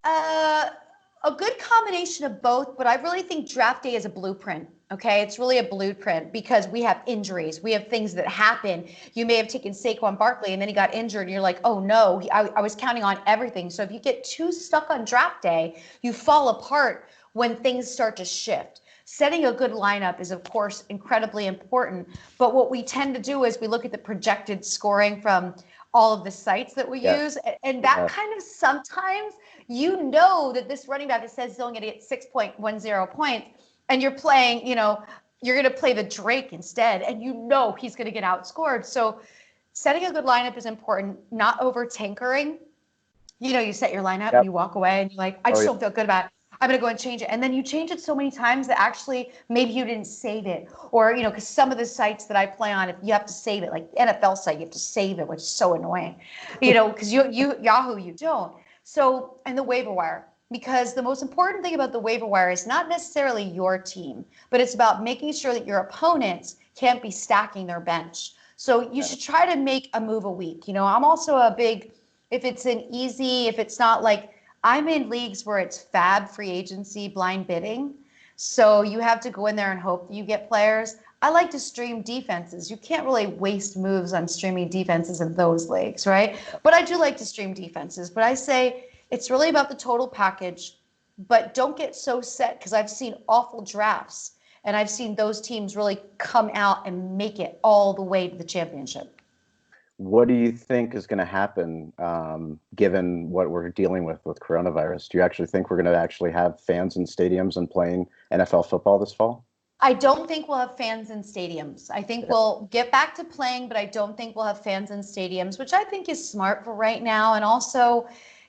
A good combination of both, but I really think draft day is a blueprint. Okay, it's really a blueprint because we have injuries. We have things that happen. You may have taken Saquon Barkley and then he got injured and you're like, oh no, I was counting on everything. So if you get too stuck on draft day, you fall apart when things start to shift. Setting a good lineup is, of course, incredibly important. But what we tend to do is we look at the projected scoring from all of the sites that we use. And that kind of sometimes that this running back that says he's only going to get 6.10 points. And you're playing, you're going to play the Drake instead, and he's going to get outscored. So setting a good lineup is important, not over tinkering. You set your lineup, you walk away, and you're like, I just don't feel good about it. I'm going to go and change it. And then you change it so many times that actually maybe you didn't save it. Or, because some of the sites that I play on, if you have to save it, like the NFL site, you have to save it, which is so annoying, because Yahoo, you don't. So, and the waiver wire. Because the most important thing about the waiver wire is not necessarily your team, but it's about making sure that your opponents can't be stacking their bench. So you should try to make a move a week. I'm also a big, if it's not like, I'm in leagues where it's fab free agency, blind bidding. So you have to go in there and hope that you get players. I like to stream defenses. You can't really waste moves on streaming defenses in those leagues, right? But I do like to stream defenses. But I say, it's really about the total package, but don't get so set because I've seen awful drafts and I've seen those teams really come out and make it all the way to the championship. What do you think is going to happen given what we're dealing with coronavirus? Do you actually think we're going to actually have fans in stadiums and playing NFL football this fall? I don't think we'll have fans in stadiums. I think we'll get back to playing, but I don't think we'll have fans in stadiums, which I think is smart for right now. And also,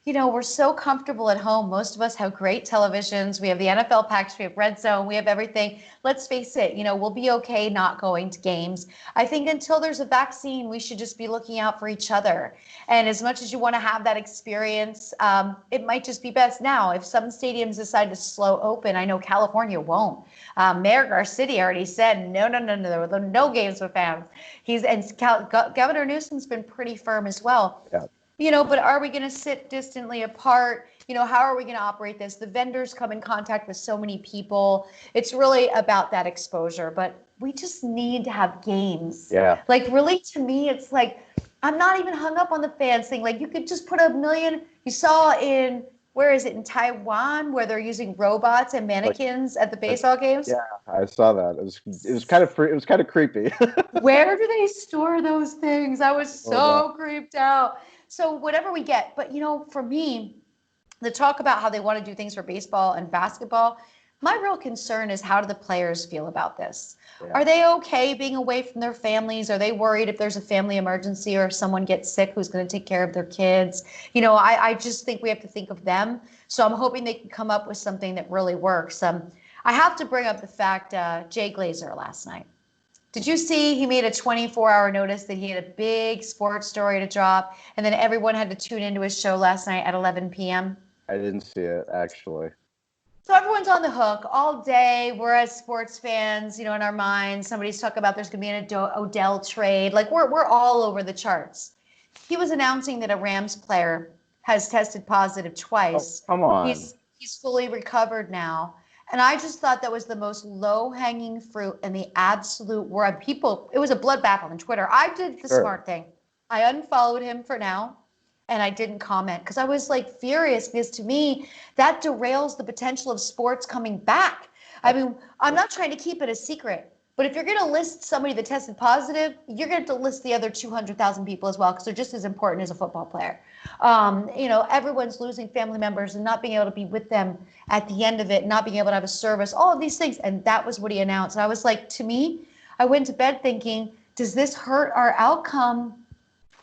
we're so comfortable at home. Most of us have great televisions. We have the NFL package, we have Red Zone, we have everything. Let's face it, we'll be okay not going to games. I think until there's a vaccine, we should just be looking out for each other. And as much as you want to have that experience, it might just be best now. If some stadiums decide to slow open, I know California won't. Mayor Garcetti already said, no, no, no, no, there were no games with fans. Governor Newsom's been pretty firm as well. Yeah. But are we going to sit distantly apart? How are we going to operate this? The vendors come in contact with so many people. It's really about that exposure, but we just need to have games. Yeah. Like, really, to me, it's like, I'm not even hung up on the fans thing. Like, you could just put a million, you saw in, where is it, in Taiwan, where they're using robots and mannequins at the baseball games? Yeah, I saw that. It was kind of free, it was kind of creepy. Where do they store those things? I was so creeped out. So whatever we get, but for me, the talk about how they want to do things for baseball and basketball, my real concern is, how do the players feel about this? Yeah. Are they okay being away from their families? Are they worried if there's a family emergency or if someone gets sick, who's going to take care of their kids? I just think we have to think of them. So I'm hoping they can come up with something that really works. I have to bring up the fact, Jay Glazer last night. Did you see he made a 24-hour notice that he had a big sports story to drop, and then everyone had to tune into his show last night at 11 p.m.? I didn't see it, actually. So everyone's on the hook all day. We're, as sports fans, in our minds, somebody's talking about there's going to be an Odell trade. Like, we're all over the charts. He was announcing that a Rams player has tested positive twice. Oh, come on. He's fully recovered now. And I just thought that was the most low-hanging fruit in the absolute world. It was a bloodbath on Twitter. I did the smart thing. I unfollowed him for now, and I didn't comment because I was like furious, because to me, that derails the potential of sports coming back. I mean, I'm not trying to keep it a secret, but if you're going to list somebody that tested positive, you're going to list the other 200,000 people as well, because they're just as important as a football player. Everyone's losing family members and not being able to be with them at the end of it, not being able to have a service, all of these things. And that was what he announced. And I was like, to me, I went to bed thinking, does this hurt our outcome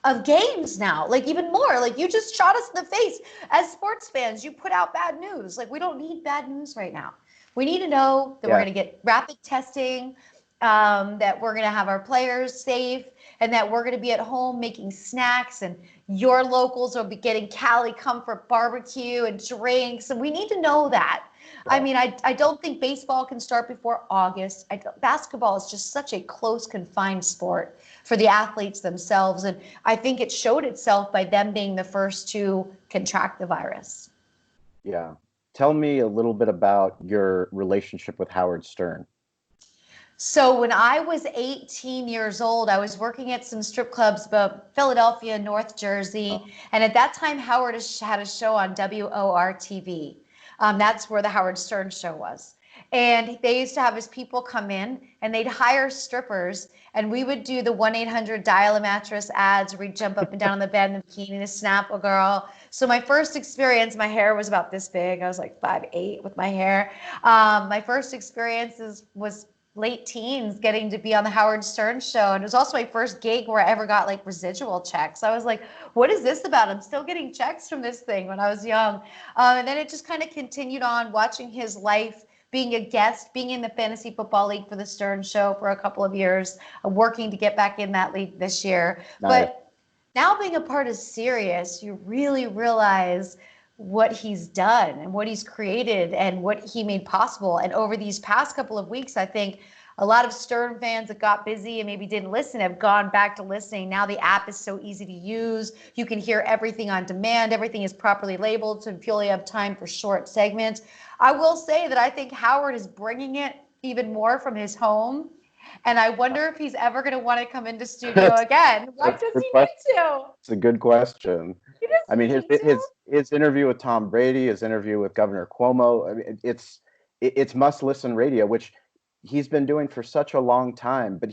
of games now? Like, even more, like, you just shot us in the face as sports fans. You put out bad news. Like, we don't need bad news right now. We need to know that we're going to get rapid testing, that we're going to have our players safe, and that we're going to be at home making snacks, and your locals will be getting Cali Comfort barbecue and drinks. And we need to know that. Yeah. I mean, I don't think baseball can start before August. Basketball is just such a close, confined sport for the athletes themselves. And I think it showed itself by them being the first to contract the virus. Yeah. Tell me a little bit about your relationship with Howard Stern. So when I was 18 years old, I was working at some strip clubs, about Philadelphia, North Jersey. And at that time, Howard had a show on W.O.R.TV. That's where the Howard Stern show was. And they used to have his people come in, and they'd hire strippers, and we would do the 1-800 dial a mattress ads where we'd jump up and down on the bed in the bikini to snap a girl. So my first experience, my hair was about this big. I was like 5'8" with my hair. My first experience was late teens, getting to be on the Howard Stern show. And it was also my first gig where I ever got like residual checks. I was like, what is this about? I'm still getting checks from this thing when I was young. And then it just kind of continued on, watching his life, being a guest, being in the fantasy football league for the Stern show for a couple of years, working to get back in that league this year. Nice. But now being a part of Sirius, you really realize what he's done and what he's created and what he made possible. And over these past couple of weeks, I think a lot of Stern fans that got busy and maybe didn't listen have gone back to listening. Now the app is so easy to use. You can hear everything on demand. Everything is properly labeled, so you only have time for short segments. I will say that I think Howard is bringing it even more from his home. And I wonder if he's ever going to want to come into studio again. Why does he need to? It's a good question. I mean, his interview with Tom Brady, his interview with Governor Cuomo, I mean, it's must-listen radio, which he's been doing for such a long time. But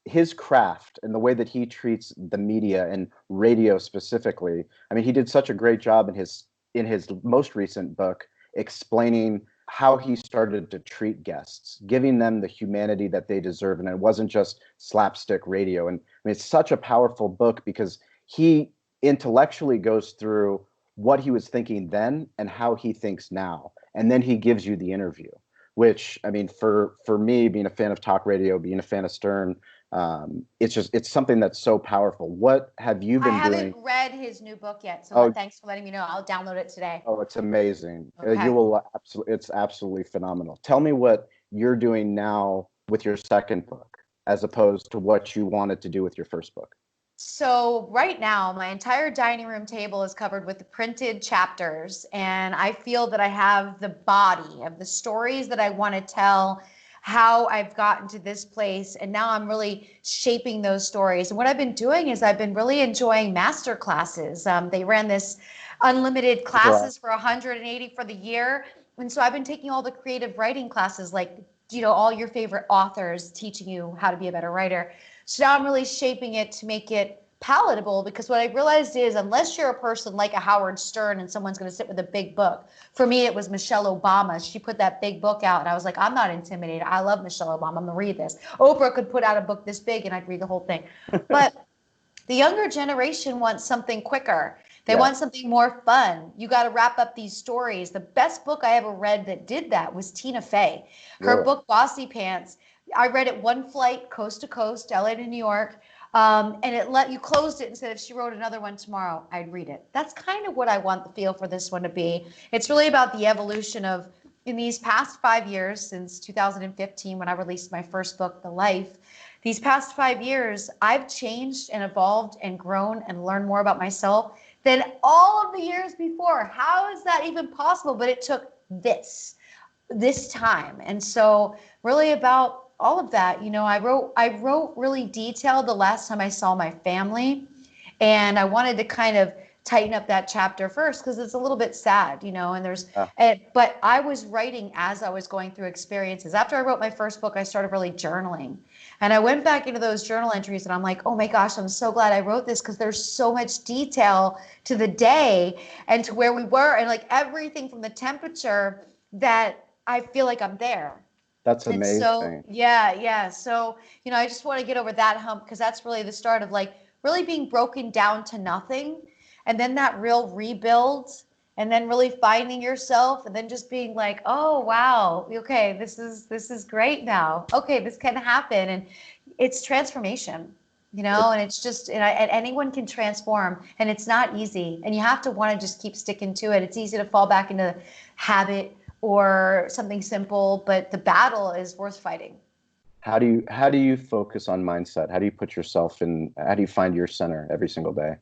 his craft and the way that he treats the media and radio specifically, I mean, he did such a great job in his most recent book explaining how he started to treat guests, giving them the humanity that they deserve. And it wasn't just slapstick radio. And I mean, it's such a powerful book because he intellectually goes through what he was thinking then and how he thinks now. And then he gives you the interview, which, I mean, for me, being a fan of talk radio, being a fan of Stern, it's something that's so powerful. What have you been doing? I haven't read his new book yet, so thanks for letting me know. I'll download it today. Oh, it's amazing. Okay. You will it's absolutely phenomenal. Tell me what you're doing now with your second book, as opposed to what you wanted to do with your first book. So right now, my entire dining room table is covered with the printed chapters, and I feel that I have the body of the stories that I want to tell, how I've gotten to this place, and now I'm really shaping those stories. And what I've been doing is I've been really enjoying Masterclasses. They ran this unlimited classes for 180 for the year, and so I've been taking all the creative writing classes, like, you know, all your favorite authors teaching you how to be a better writer. So now I'm really shaping it to make it palatable, because what I realized is, unless you're a person like a Howard Stern and someone's going to sit with a big book, for me it was Michelle Obama. She put that big book out and I was like, I'm not intimidated. I love Michelle Obama. I'm going to read this. Oprah could put out a book this big and I'd read the whole thing. But the younger generation wants something quicker. They want something more fun. You got to wrap up these stories. The best book I ever read that did that was Tina Fey. Her book, Bossy Pants, I read it one flight, coast to coast, LA to New York. And you closed it and said, if she wrote another one tomorrow, I'd read it. That's kind of what I want the feel for this one to be. It's really about the evolution of, in these past 5 years, since 2015, when I released my first book, The Life, these past 5 years, I've changed and evolved and grown and learned more about myself than all of the years before. How is that even possible? But it took this time. And so really about all of that, you know, I wrote really detailed the last time I saw my family, and I wanted to kind of tighten up that chapter first because it's a little bit sad, you know, and but I was writing as I was going through experiences. After I wrote my first book, I started really journaling, and I went back into those journal entries and I'm like, oh my gosh, I'm so glad I wrote this, because there's so much detail to the day and to where we were, and like everything from the temperature that I feel like I'm there. That's amazing. And so, yeah. So, you know, I just want to get over that hump, because that's really the start of like really being broken down to nothing. And then that real rebuild, and then really finding yourself, and then just being like, oh, wow, okay, this is great now. Okay, this can happen. And it's transformation, you know, and it's just, and anyone can transform, and it's not easy. And you have to want to just keep sticking to it. It's easy to fall back into habit or something simple, but the battle is worth fighting. How do you focus on mindset? How do you put yourself in, how do you find your center every single day?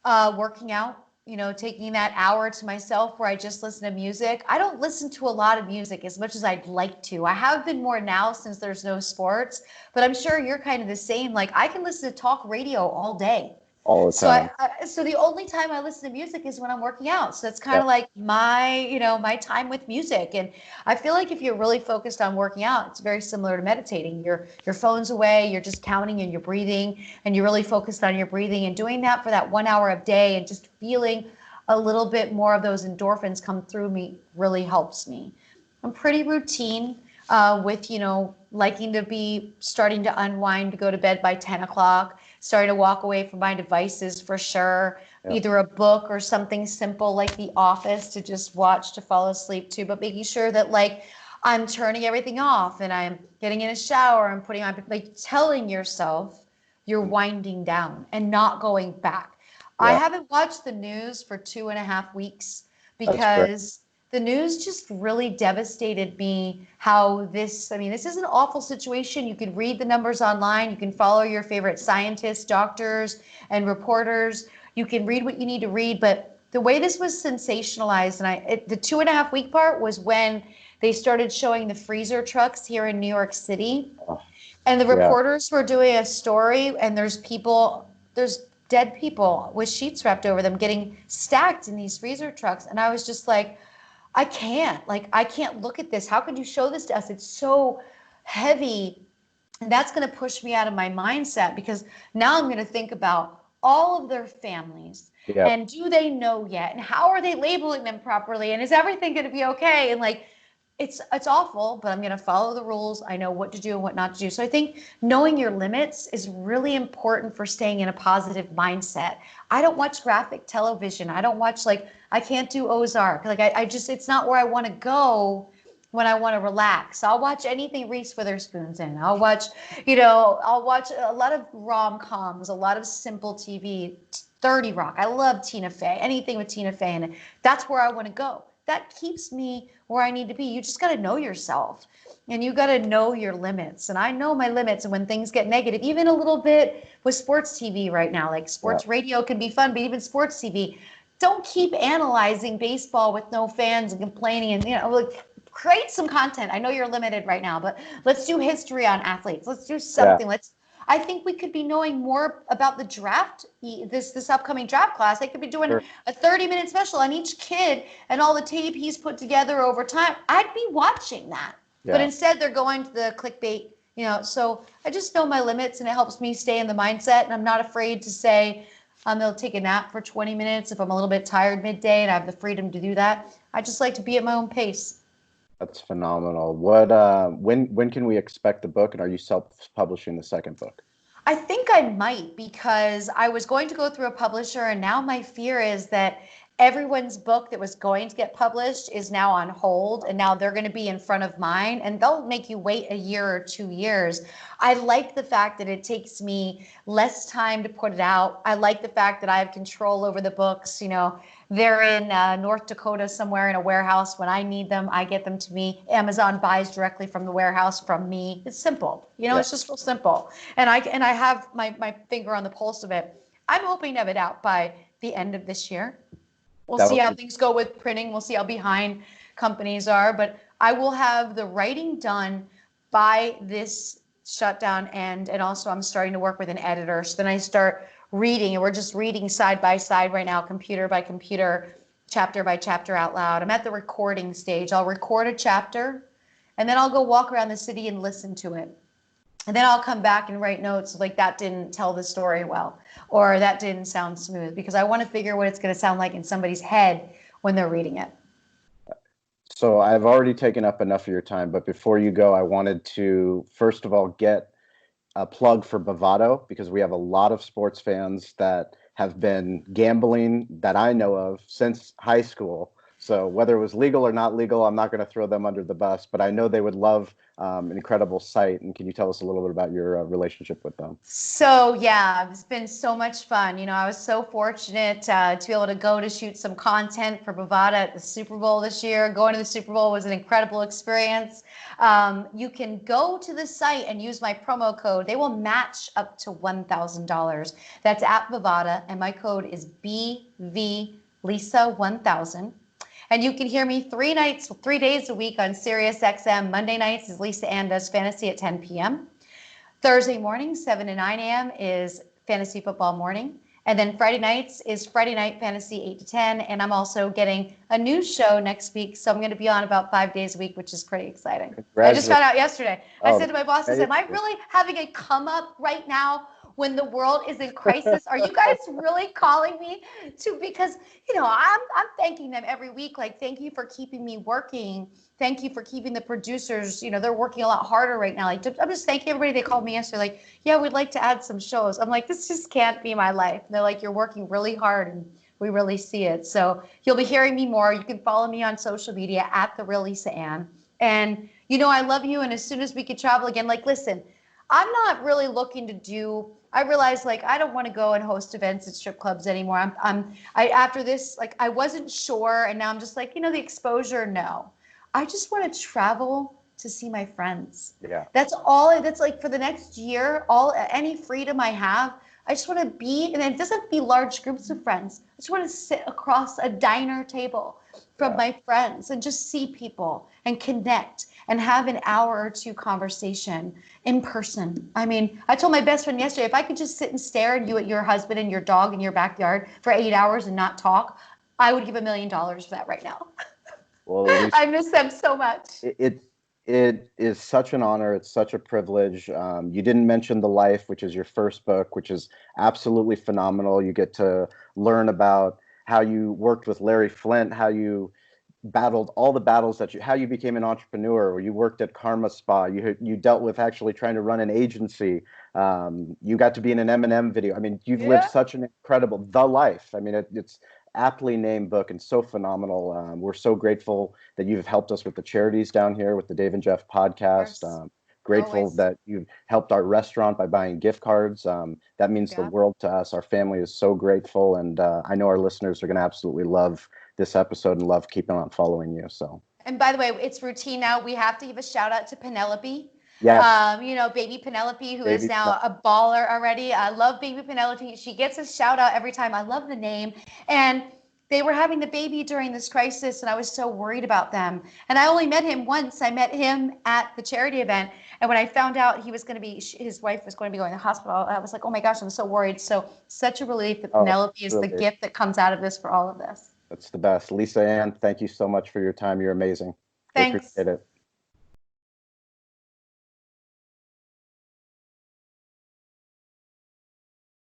Working out, you know, taking that hour to myself where I just listen to music. I don't listen to a lot of music as much as I'd like to. I have been more now since there's no sports, but I'm sure you're kind of the same. Like, I can listen to talk radio all day. All the time. So the only time I listen to music is when I'm working out. So it's kind of like my time with music. And I feel like if you're really focused on working out, it's very similar to meditating. Your phone's away, you're just counting and you're breathing, and you're really focused on your breathing, and doing that for that 1 hour a day and just feeling a little bit more of those endorphins come through me really helps me. I'm pretty routine with, you know, liking to be starting to unwind, to go to bed by 10 o'clock. Starting to walk away from my devices for sure, either a book or something simple like The Office to just watch to fall asleep to, but making sure that like I'm turning everything off and I'm getting in a shower and putting on, like telling yourself you're winding down and not going back. I haven't watched the news for 2.5 weeks because the news just really devastated me. How this is an awful situation. You can read the numbers online. You can follow your favorite scientists, doctors, and reporters. You can read what you need to read. But the way this was sensationalized, and the 2.5 week part was when they started showing the freezer trucks here in New York City. And the reporters were doing a story, and there's dead people with sheets wrapped over them getting stacked in these freezer trucks. And I was just like, I can't look at this. How could you show this to us? It's so heavy. And that's going to push me out of my mindset, because now I'm going to think about all of their families. And do they know yet? And how are they labeling them properly? And is everything going to be okay? And like it's awful, but I'm going to follow the rules. I know what to do and what not to do. So I think knowing your limits is really important for staying in a positive mindset. I don't watch graphic television. I don't watch, like, I can't do Ozark. Like, I just, it's not where I want to go when I want to relax. I'll watch anything Reese Witherspoon's in. I'll watch a lot of rom-coms, a lot of simple TV, 30 Rock. I love Tina Fey, anything with Tina Fey in it. That's where I want to go. That keeps me where I need to be. You just got to know yourself and you got to know your limits. And I know my limits. And when things get negative, even a little bit with sports TV right now, like sports radio can be fun, but even sports TV, don't keep analyzing baseball with no fans and complaining and, like, create some content. I know you're limited right now, but let's do history on athletes. Let's do something. I think we could be knowing more about the draft, this upcoming draft class. They could be doing a 30-minute special on each kid and all the tape he's put together over time. I'd be watching that. Yeah. But instead they're going to the clickbait, so I just know my limits and it helps me stay in the mindset. And I'm not afraid to say, they'll take a nap for 20 minutes if I'm a little bit tired midday and I have the freedom to do that. I just like to be at my own pace. That's phenomenal. What when can we expect the book, and are you self-publishing the second book? I think I might, because I was going to go through a publisher, and now my fear is that everyone's book that was going to get published is now on hold, and now they're going to be in front of mine, and they'll make you wait a year or 2 years. I like the fact that it takes me less time to put it out. I like the fact that I have control over the books. They're in North Dakota somewhere in a warehouse. When I need them, I get them to me. Amazon buys directly from the warehouse from me. It's simple. It's just real simple. And I have my finger on the pulse of it. I'm hoping to have it out by the end of this year. We'll see how things go with printing. We'll see how behind companies are. But I will have the writing done by this shutdown end. And also I'm starting to work with an editor. So then I start reading, and we're just reading side by side right now, computer by computer, chapter by chapter out loud. I'm at the recording stage. I'll record a chapter, and then I'll go walk around the city and listen to it. And then I'll come back and write notes like that didn't tell the story well, or that didn't sound smooth, because I want to figure what it's going to sound like in somebody's head when they're reading it. So I've already taken up enough of your time, but before you go, I wanted to, first of all, get a plug for Bovada, because we have a lot of sports fans that have been gambling that I know of since high school. So whether it was legal or not legal, I'm not going to throw them under the bus, but I know they would love an incredible site. And can you tell us a little bit about your relationship with them? So yeah, it's been so much fun. I was so fortunate to be able to go to shoot some content for Bovada at the Super Bowl this year. Going to the Super Bowl was an incredible experience. You can go to the site and use my promo code. They will match up to $1,000. That's at Bovada, and my code is BVLisa1000. And you can hear me 3 days a week on Sirius XM. Monday nights is Lisa Ann Does Fantasy at 10 p.m. Thursday mornings, 7 to 9 a.m. is Fantasy Football Morning. And then Friday nights is Friday Night Fantasy 8 to 10. And I'm also getting a new show next week. So I'm going to be on about 5 days a week, which is pretty exciting. I just found out yesterday. I said to my boss, am I really having a come up right now when the world is in crisis? Are you guys really calling me because I'm thanking them every week. Like, thank you for keeping me working. Thank you for keeping the producers, they're working a lot harder right now. Like, I'm just thanking everybody. They called me yesterday, like, yeah, we'd like to add some shows. I'm like, this just can't be my life. And they're like, you're working really hard and we really see it. So you'll be hearing me more. You can follow me on social media at The Real Lisa Ann. And I love you. And as soon as we could travel again, like, listen, I'm not really looking to I realized, like, I don't want to go and host events at strip clubs anymore. After this, like, I wasn't sure. And now I'm just like, the exposure, no. I just want to travel to see my friends. Yeah. That's like for the next year, any freedom I have, I just want to be, and it doesn't be large groups of friends. I just want to sit across a diner table from my friends and just see people and connect and have an hour or two conversation in person. I mean, I told my best friend yesterday, if I could just sit and stare at you, at your husband and your dog in your backyard for 8 hours and not talk, I would give $1 million for that right now. Well, I miss them so much. It is such an honor. It's such a privilege. You didn't mention The Life, which is your first book, which is absolutely phenomenal. You get to learn about how you worked with Larry Flint, how you battled all the battles that how you became an entrepreneur, or you worked at Karma Spa, you dealt with actually trying to run an agency, you got to be in an Eminem video. I mean, you've lived Yeah. such an incredible the life. I mean, it's aptly named book and so phenomenal. We're so grateful that you've helped us with the charities down here with the Dave and Jeff Of podcast. course. Grateful Always. that you've helped our restaurant by buying gift cards. That means the Yeah. world to us. Our family is so grateful, and I know our listeners are going to absolutely love this episode and love keeping on following you. So, And by the way, it's routine now. We have to give a shout out to Penelope. yes, Baby Penelope, who is baby. now a baller already. I love baby Penelope. She gets a shout out every time. I love the name. And they were having the baby during this crisis, and I was so worried about them. And I only met him once. I met him at the charity event. And when I found out he was going to be, his wife was going to be going to the hospital, I was like, oh my gosh, I'm so worried. So, such a relief that Oh, Penelope is the really, gift that comes out of this for all of this. that's the best. Lisa Ann, thank you so much for your time. You're amazing. We Thanks. appreciate it.